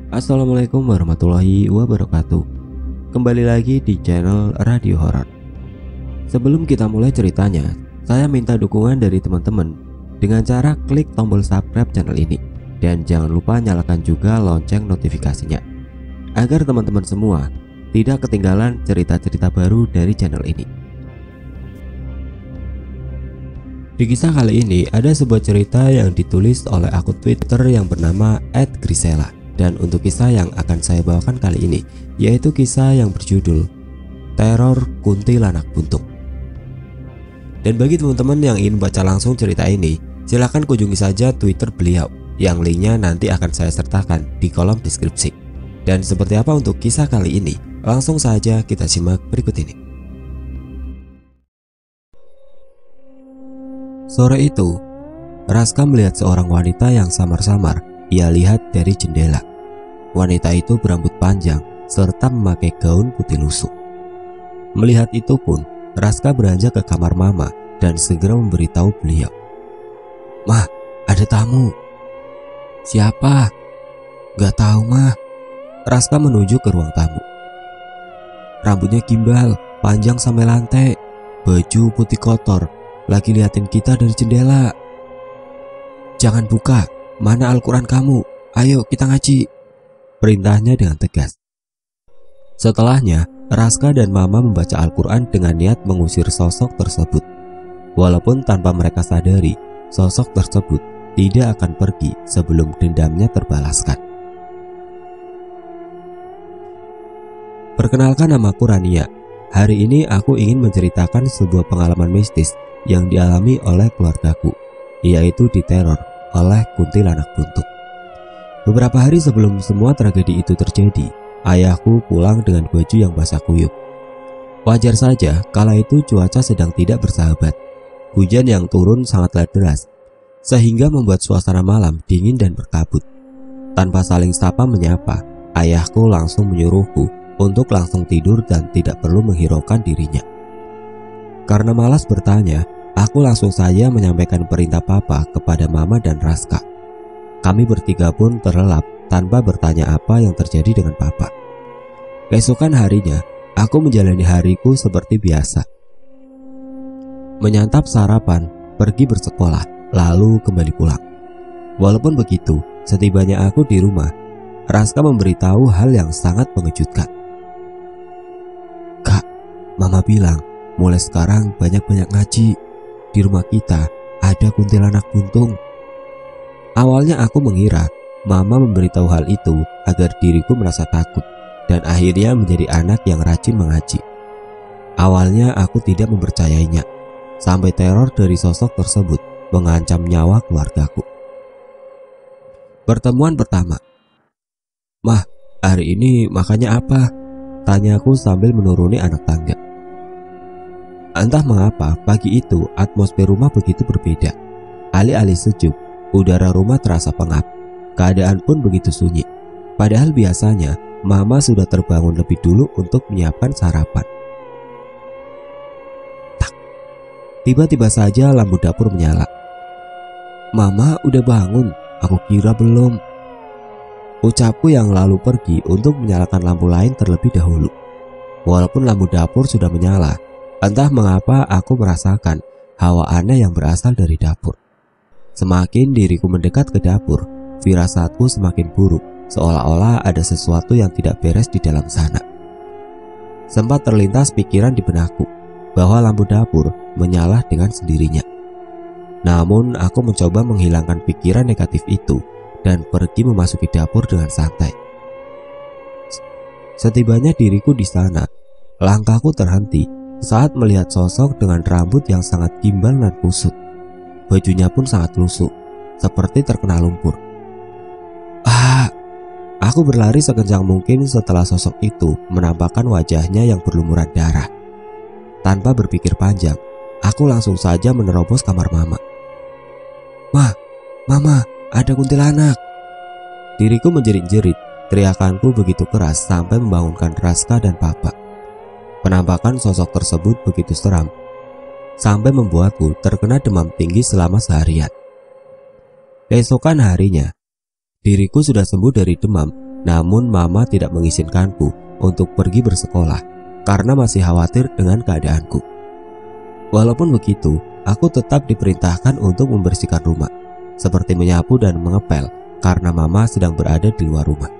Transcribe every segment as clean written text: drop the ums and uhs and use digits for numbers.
Assalamualaikum warahmatullahi wabarakatuh. Kembali lagi di channel Radio Horor. Sebelum kita mulai ceritanya, saya minta dukungan dari teman-teman dengan cara klik tombol subscribe channel ini. Dan jangan lupa nyalakan juga lonceng notifikasinya agar teman-teman semua tidak ketinggalan cerita-cerita baru dari channel ini. Di kisah kali ini ada sebuah cerita yang ditulis oleh akun Twitter yang bernama @grisela. Dan untuk kisah yang akan saya bawakan kali ini yaitu kisah yang berjudul Teror Kuntilanak Buntung. Dan bagi teman-teman yang ingin baca langsung cerita ini, silahkan kunjungi saja Twitter beliau yang linknya nanti akan saya sertakan di kolom deskripsi. Dan seperti apa untuk kisah kali ini? Langsung saja kita simak berikut ini. Sore itu, Raska melihat seorang wanita yang samar-samar ia lihat dari jendela. Wanita itu berambut panjang serta memakai gaun putih lusuh. Melihat itu pun, Raska beranjak ke kamar Mama dan segera memberitahu beliau. "Mah, ada tamu." "Siapa?" "Gak tahu, Mah." Raska menuju ke ruang tamu. Rambutnya gimbal, panjang sampai lantai, baju putih kotor, lagi liatin kita dari jendela. "Jangan buka, mana Al-Quran kamu? Ayo kita ngaji," perintahnya dengan tegas. Setelahnya, Raska dan Mama membaca Al-Quran dengan niat mengusir sosok tersebut. Walaupun tanpa mereka sadari, sosok tersebut tidak akan pergi sebelum dendamnya terbalaskan. Perkenalkan, namaku Rania. Hari ini aku ingin menceritakan sebuah pengalaman mistis yang dialami oleh keluargaku, yaitu diteror oleh kuntilanak buntung. Beberapa hari sebelum semua tragedi itu terjadi, ayahku pulang dengan baju yang basah kuyup. Wajar saja kala itu cuaca sedang tidak bersahabat. Hujan yang turun sangatlah deras, sehingga membuat suasana malam dingin dan berkabut. Tanpa saling sapa menyapa, ayahku langsung menyuruhku untuk langsung tidur dan tidak perlu menghiraukan dirinya. Karena malas bertanya, aku langsung saja menyampaikan perintah papa kepada Mama dan Raska. Kami bertiga pun terlelap tanpa bertanya apa yang terjadi dengan papa. Keesokan harinya, aku menjalani hariku seperti biasa. Menyantap sarapan, pergi bersekolah, lalu kembali pulang. Walaupun begitu, setibanya aku di rumah, Raska memberitahu hal yang sangat mengejutkan. "Kak, Mama bilang mulai sekarang banyak-banyak ngaji. Di rumah kita ada kuntilanak buntung." Awalnya aku mengira Mama memberitahu hal itu agar diriku merasa takut dan akhirnya menjadi anak yang rajin mengaji. Awalnya aku tidak mempercayainya, sampai teror dari sosok tersebut mengancam nyawa keluargaku. Pertemuan pertama. "Mah, hari ini makannya apa?" tanyaku sambil menuruni anak tangga. Entah mengapa pagi itu atmosfer rumah begitu berbeda. Alih-alih sejuk, udara rumah terasa pengap. Keadaan pun begitu sunyi. Padahal biasanya Mama sudah terbangun lebih dulu untuk menyiapkan sarapan. Tak. Tiba-tiba saja lampu dapur menyala. "Mama udah bangun, aku kira belum." Ucapku yang lalu pergi untuk menyalakan lampu lain terlebih dahulu. Walaupun lampu dapur sudah menyala, entah mengapa aku merasakan hawa aneh yang berasal dari dapur. Semakin diriku mendekat ke dapur, firasatku semakin buruk, seolah-olah ada sesuatu yang tidak beres di dalam sana. Sempat terlintas pikiran di benakku bahwa lampu dapur menyala dengan sendirinya. Namun aku mencoba menghilangkan pikiran negatif itu dan pergi memasuki dapur dengan santai. Setibanya diriku di sana, langkahku terhenti saat melihat sosok dengan rambut yang sangat gimbal dan kusut. Bajunya pun sangat lusuh, seperti terkena lumpur. Aku berlari sekencang mungkin setelah sosok itu menampakkan wajahnya yang berlumuran darah. Tanpa berpikir panjang, aku langsung saja menerobos kamar Mama. Mama, ada kuntilanak." Diriku menjerit-jerit, teriakanku begitu keras sampai membangunkan Raska dan Papa. Penampakan sosok tersebut begitu seram, sampai membuatku terkena demam tinggi selama seharian. Keesokan harinya, diriku sudah sembuh dari demam, Namun mama tidak mengizinkanku untuk pergi bersekolah karena masih khawatir dengan keadaanku. Walaupun begitu, aku tetap diperintahkan untuk membersihkan rumah, seperti menyapu dan mengepel karena mama sedang berada di luar rumah.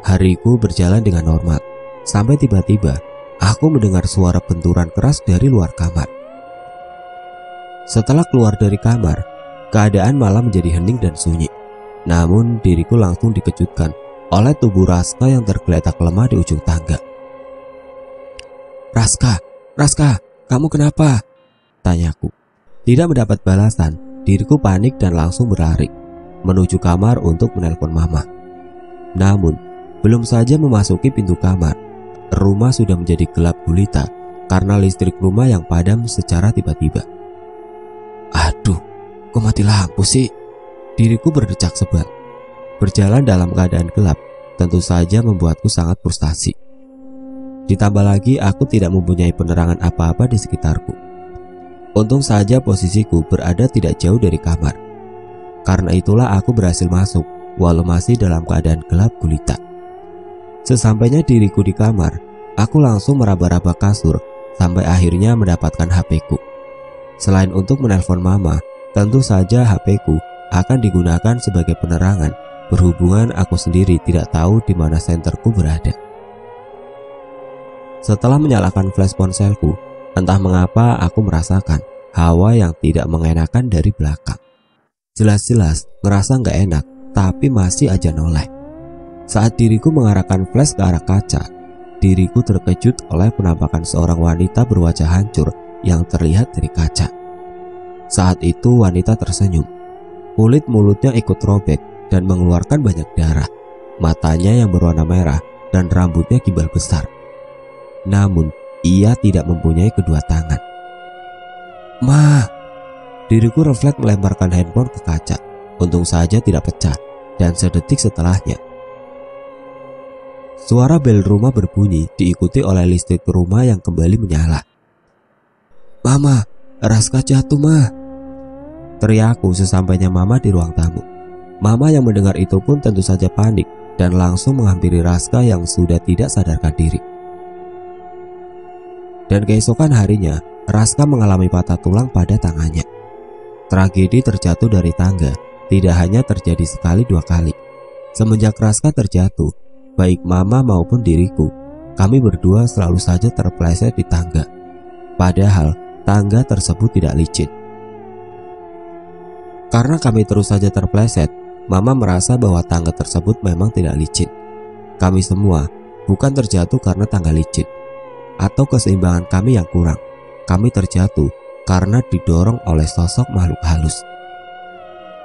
Hariku berjalan dengan normal, sampai tiba-tiba aku mendengar suara benturan keras dari luar kamar. Setelah keluar dari kamar, keadaan malah menjadi hening dan sunyi. Namun diriku langsung dikejutkan oleh tubuh Raska yang tergeletak lemah di ujung tangga. Raska, kamu kenapa?" tanyaku. Tidak mendapat balasan, diriku panik dan langsung berlari menuju kamar untuk menelpon mama. Namun, belum saja memasuki pintu kamar, rumah sudah menjadi gelap gulita karena listrik rumah yang padam secara tiba-tiba. "Aduh, kok mati lampu sih?" Diriku berdecak sebal. Berjalan dalam keadaan gelap tentu saja membuatku sangat frustasi. Ditambah lagi aku tidak mempunyai penerangan apa-apa di sekitarku. Untung saja posisiku berada tidak jauh dari kamar. Karena itulah aku berhasil masuk walau masih dalam keadaan gelap gulita. Sesampainya diriku di kamar, aku langsung meraba-raba kasur sampai akhirnya mendapatkan HP-ku. Selain untuk menelpon mama, tentu saja HP-ku akan digunakan sebagai penerangan berhubungan aku sendiri tidak tahu di mana senterku berada. Setelah menyalakan flash ponselku, entah mengapa aku merasakan hawa yang tidak mengenakan dari belakang. Jelas-jelas ngerasa nggak enak, tapi masih aja noleh. Saat diriku mengarahkan flash ke arah kaca, diriku terkejut oleh penampakan seorang wanita berwajah hancur yang terlihat dari kaca. Saat itu wanita tersenyum. Kulit mulutnya ikut robek dan mengeluarkan banyak darah. Matanya yang berwarna merah dan rambutnya gimbal besar. Namun, ia tidak mempunyai kedua tangan. "Ma!" Diriku refleks melemparkan handphone ke kaca. Untung saja tidak pecah, dan sedetik setelahnya suara bel rumah berbunyi diikuti oleh listrik rumah yang kembali menyala. "Mama, Raska jatuh, Ma!" teriakku sesampainya mama di ruang tamu. Mama yang mendengar itu pun tentu saja panik dan langsung menghampiri Raska yang sudah tidak sadarkan diri. Dan keesokan harinya, Raska mengalami patah tulang pada tangannya. Tragedi terjatuh dari tangga tidak hanya terjadi sekali dua kali. Semenjak Raska terjatuh, baik mama maupun diriku, kami berdua selalu saja terpeleset di tangga. Padahal tangga tersebut tidak licin. Karena kami terus saja terpeleset, mama merasa bahwa tangga tersebut memang tidak licin. Kami semua bukan terjatuh karena tangga licin atau keseimbangan kami yang kurang. Kami terjatuh karena didorong oleh sosok makhluk halus.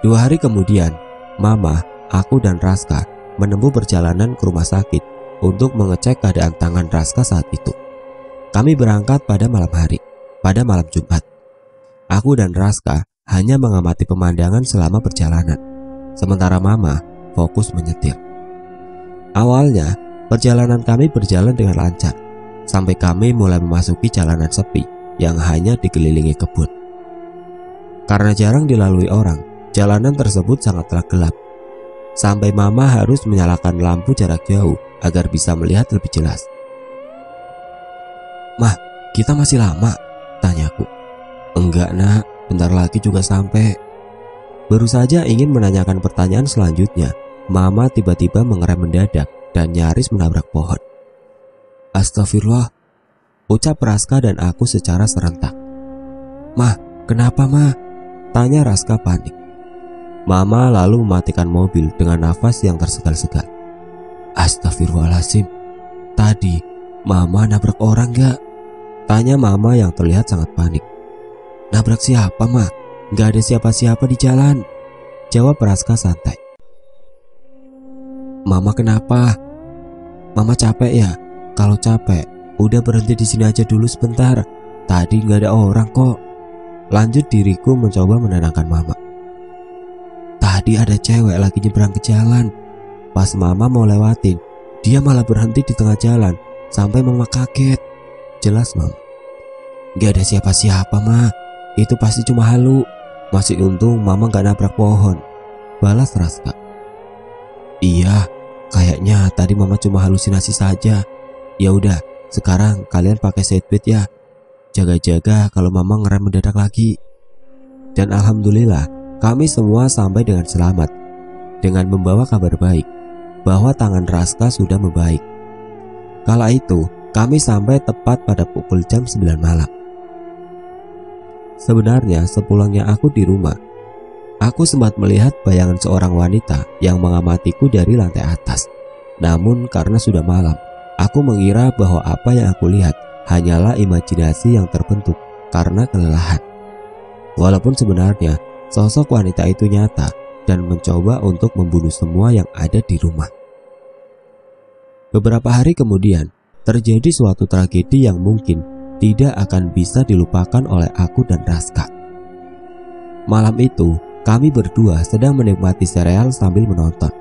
2 hari kemudian, mama, aku dan Raska menempuh perjalanan ke rumah sakit untuk mengecek keadaan tangan Raska saat itu. Kami berangkat pada malam hari, pada malam Jumat. Aku dan Raska hanya mengamati pemandangan selama perjalanan, sementara mama fokus menyetir. Awalnya, perjalanan kami berjalan dengan lancar, sampai kami mulai memasuki jalanan sepi yang hanya dikelilingi kebun. Karena jarang dilalui orang, jalanan tersebut sangatlah gelap. Sampai mama harus menyalakan lampu jarak jauh agar bisa melihat lebih jelas. "Mah, kita masih lama?" tanyaku. "Enggak, Nak, bentar lagi juga sampai." Baru saja ingin menanyakan pertanyaan selanjutnya, mama tiba-tiba mengerem mendadak dan nyaris menabrak pohon. "Astagfirullah," ucap Raska dan aku secara serentak. "Mah, kenapa, Mah?" tanya Raska panik. Mama lalu mematikan mobil dengan nafas yang tersegal-segal. "Astagfirullahaladzim, tadi mama nabrak orang gak?" tanya mama yang terlihat sangat panik. "Nabrak siapa, Ma? Gak ada siapa-siapa di jalan," jawab Raska santai. "Mama kenapa? Mama capek ya? Kalau capek, udah berhenti di sini aja dulu sebentar. Tadi gak ada orang kok," lanjut diriku mencoba menenangkan mama. "Tadi ada cewek lagi nyebrang ke jalan. Pas mama mau lewatin, dia malah berhenti di tengah jalan sampai mama kaget," jelas mama. "Gak ada siapa-siapa, Ma. Itu pasti cuma halu. Masih untung mama gak nabrak pohon," balas Raska. "Iya, kayaknya Kayaknya tadi mama cuma halusinasi saja. Ya udah, sekarang kalian pakai seatbelt ya. Jaga-jaga kalau mama ngerem mendadak lagi. Dan alhamdulillah, kami semua sampai dengan selamat, dengan membawa kabar baik bahwa tangan Raska sudah membaik. Kala itu, kami sampai tepat pada pukul jam 9 malam. Sebenarnya sepulangnya aku di rumah, aku sempat melihat bayangan seorang wanita yang mengamatiku dari lantai atas. Namun karena sudah malam, aku mengira bahwa apa yang aku lihat hanyalah imajinasi yang terbentuk karena kelelahan. Walaupun sebenarnya sosok wanita itu nyata dan mencoba untuk membunuh semua yang ada di rumah. Beberapa hari kemudian, terjadi suatu tragedi yang mungkin tidak akan bisa dilupakan oleh aku dan Raska. Malam itu, kami berdua sedang menikmati sereal sambil menonton.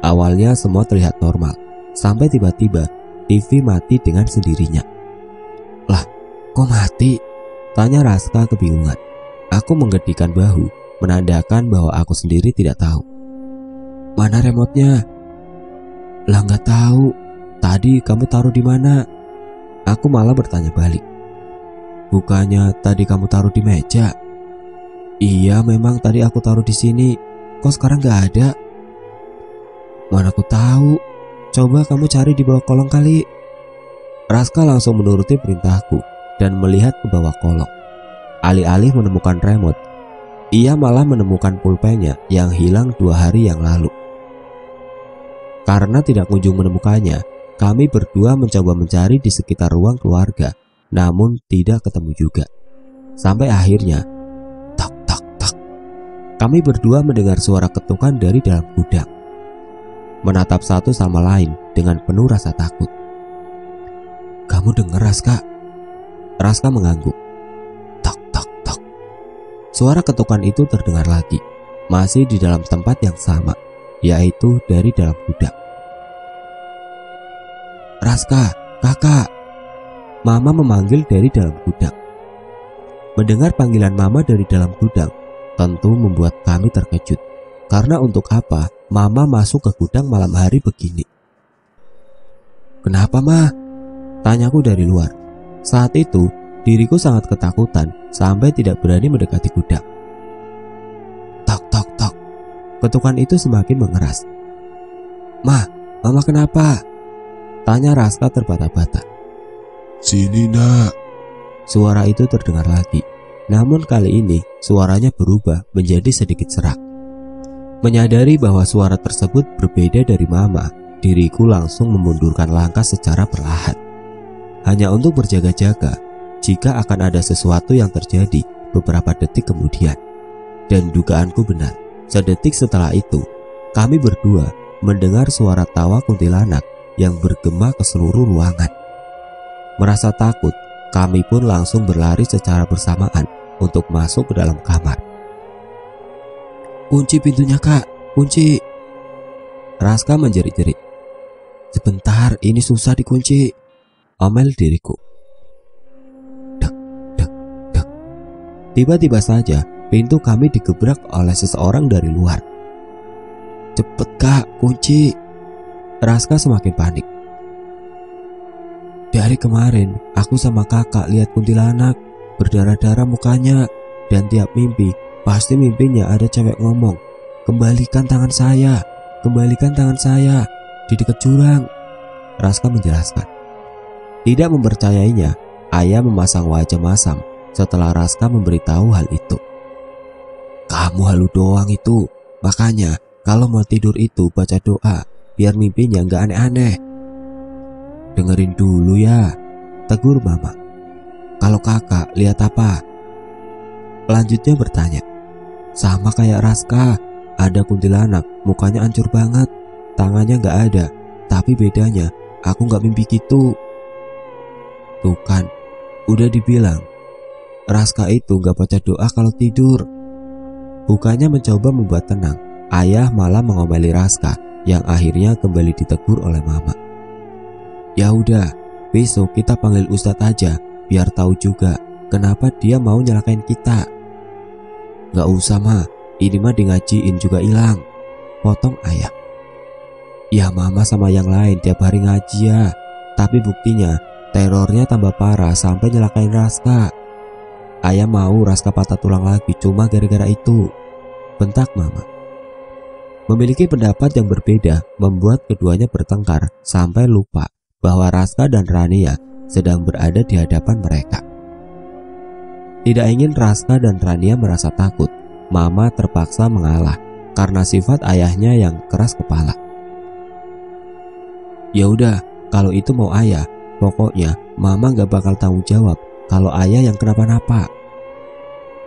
Awalnya semua terlihat normal, sampai tiba-tiba TV mati dengan sendirinya. Lah, kok mati? Tanya Raska kebingungan. Aku menggedikan bahu, menandakan bahwa aku sendiri tidak tahu. Mana remote-nya? Lah nggak tahu. Tadi kamu taruh di mana? Aku malah bertanya balik. Bukannya tadi kamu taruh di meja? Iya, memang tadi aku taruh di sini. Kok sekarang nggak ada? Mana aku tahu. Coba kamu cari di bawah kolong kali. Raska langsung menuruti perintahku dan melihat ke bawah kolong. Alih-alih menemukan remote, ia malah menemukan pulpennya yang hilang 2 hari yang lalu. Karena tidak kunjung menemukannya, kami berdua mencoba mencari di sekitar ruang keluarga, namun tidak ketemu juga. Sampai akhirnya, tak tak tak, kami berdua mendengar suara ketukan dari dalam gudang. Menatap satu sama lain dengan penuh rasa takut. Kamu dengar, Raska? Raska mengangguk. Suara ketukan itu terdengar lagi, masih di dalam tempat yang sama, yaitu dari dalam gudang. Raska, kakak, Mama memanggil dari dalam gudang. Mendengar panggilan Mama dari dalam gudang tentu membuat kami terkejut, karena untuk apa Mama masuk ke gudang malam hari begini? Kenapa, Ma? Tanyaku dari luar. Saat itu diriku sangat ketakutan sampai tidak berani mendekati gudang. Tok tok tok. Ketukan itu semakin mengeras. Mama kenapa? Tanya Raska terbata-bata. Sini nak. Suara itu terdengar lagi. Namun kali ini suaranya berubah menjadi sedikit serak. Menyadari bahwa suara tersebut berbeda dari Mama, diriku langsung memundurkan langkah secara perlahan. Hanya untuk berjaga-jaga jika akan ada sesuatu yang terjadi beberapa detik kemudian. Dan dugaanku benar, sedetik setelah itu, kami berdua mendengar suara tawa kuntilanak yang bergema ke seluruh ruangan. Merasa takut, kami pun langsung berlari secara bersamaan untuk masuk ke dalam kamar. Kunci pintunya, Kak, kunci. Raska menjerit-jerit. Sebentar, ini susah dikunci, omel diriku. Tiba-tiba saja pintu kami digebrak oleh seseorang dari luar. Cepet, Kak, kunci. Raska semakin panik. Dari kemarin aku sama kakak lihat kuntilanak, berdarah-darah mukanya, dan tiap mimpi pasti mimpinya ada cewek ngomong, kembalikan tangan saya, di dekat jurang. Raska menjelaskan. Tidak mempercayainya, ayah memasang wajah masam setelah Raska memberitahu hal itu. Kamu halu doang itu, makanya kalau mau tidur itu baca doa, biar mimpinya nggak aneh-aneh. Dengerin dulu ya, tegur Mama. Kalau kakak lihat apa? Lanjutnya bertanya. Sama kayak Raska, ada kuntilanak, mukanya hancur banget, tangannya nggak ada, tapi bedanya aku nggak mimpi gitu. Tuh kan, udah dibilang. Raska itu gak baca doa kalau tidur. Bukannya mencoba membuat tenang, ayah malah mengomeli Raska yang akhirnya kembali ditegur oleh Mama. Ya udah, besok kita panggil Ustadz aja biar tahu juga kenapa dia mau nyelakain kita. Gak usah, Ma, ini mah di ngajiin juga hilang, potong ayah. Ya mama sama yang lain tiap hari ngaji ya, tapi buktinya terornya tambah parah sampai nyelakain Raska. Ayah mau Raska patah tulang lagi cuma gara-gara itu, bentak mama. Memiliki pendapat yang berbeda membuat keduanya bertengkar sampai lupa bahwa Raska dan Rania sedang berada di hadapan mereka. Tidak ingin Raska dan Rania merasa takut, mama terpaksa mengalah karena sifat ayahnya yang keras kepala. Ya udah, kalau itu mau ayah, pokoknya mama gak bakal tanggung jawab kalau ayah yang kenapa-napa.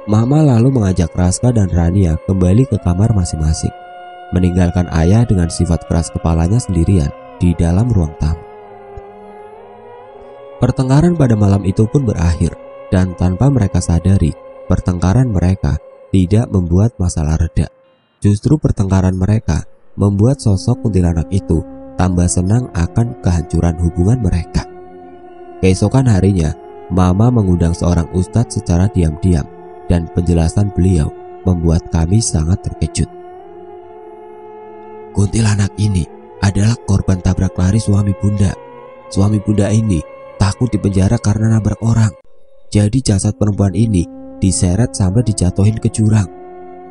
Mama lalu mengajak Raska dan Rania kembali ke kamar masing-masing, meninggalkan ayah dengan sifat keras kepalanya sendirian di dalam ruang tamu. Pertengkaran pada malam itu pun berakhir, dan tanpa mereka sadari, pertengkaran mereka tidak membuat masalah reda. Justru pertengkaran mereka membuat sosok kuntilanak itu tambah senang akan kehancuran hubungan mereka. Keesokan harinya, mama mengundang seorang ustadz secara diam-diam, dan penjelasan beliau membuat kami sangat terkejut. Kuntilanak ini adalah korban tabrak lari suami bunda. Suami bunda ini takut dipenjara karena nabrak orang. Jadi jasad perempuan ini diseret sampai dijatuhin ke jurang.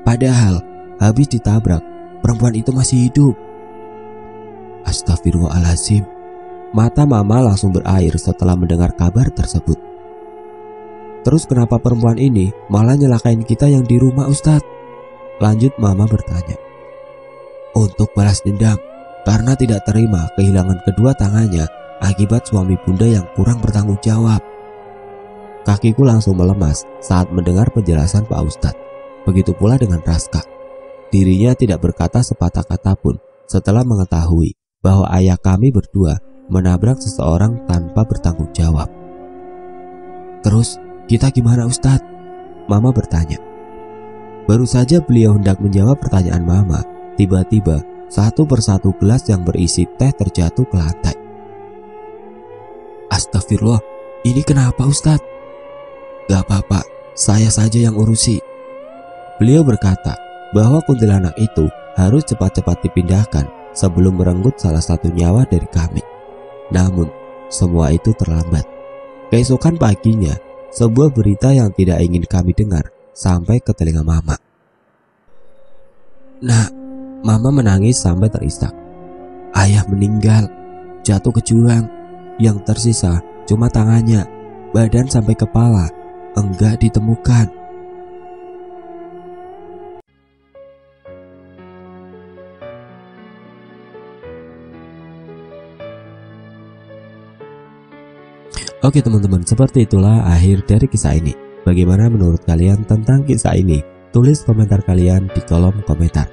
Padahal habis ditabrak, perempuan itu masih hidup. Astagfirullahaladzim. Mata mama langsung berair setelah mendengar kabar tersebut. Terus kenapa perempuan ini malah nyelakain kita yang di rumah, Ustadz? Lanjut mama bertanya. Untuk balas dendam, karena tidak terima kehilangan kedua tangannya akibat suami bunda yang kurang bertanggung jawab. Kakiku langsung melemas saat mendengar penjelasan Pak Ustadz. Begitu pula dengan Raska. Dirinya tidak berkata sepatah kata pun setelah mengetahui bahwa ayah kami berdua menabrak seseorang tanpa bertanggung jawab. Terus kita gimana, Ustadz? Mama bertanya. Baru saja beliau hendak menjawab pertanyaan mama, tiba-tiba satu persatu gelas yang berisi teh terjatuh ke lantai. Astagfirullah, ini kenapa, Ustadz? Gak apa-apa, saya saja yang urusi. Beliau berkata bahwa kuntilanak itu harus cepat-cepat dipindahkan sebelum merenggut salah satu nyawa dari kami. Namun, semua itu terlambat. Keesokan paginya, sebuah berita yang tidak ingin kami dengar sampai ke telinga mama. Nah, mama menangis sampai terisak. Ayah meninggal, jatuh ke jurang. Yang tersisa cuma tangannya, badan sampai kepala enggak ditemukan. Oke teman-teman, seperti itulah akhir dari kisah ini. Bagaimana menurut kalian tentang kisah ini? Tulis komentar kalian di kolom komentar.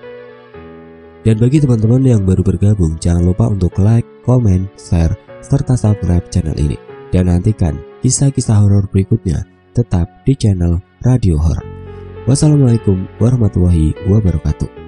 Dan bagi teman-teman yang baru bergabung, jangan lupa untuk like, komen, share, serta subscribe channel ini. Dan nantikan kisah-kisah horor berikutnya tetap di channel Radio Horor. Wassalamualaikum warahmatullahi wabarakatuh.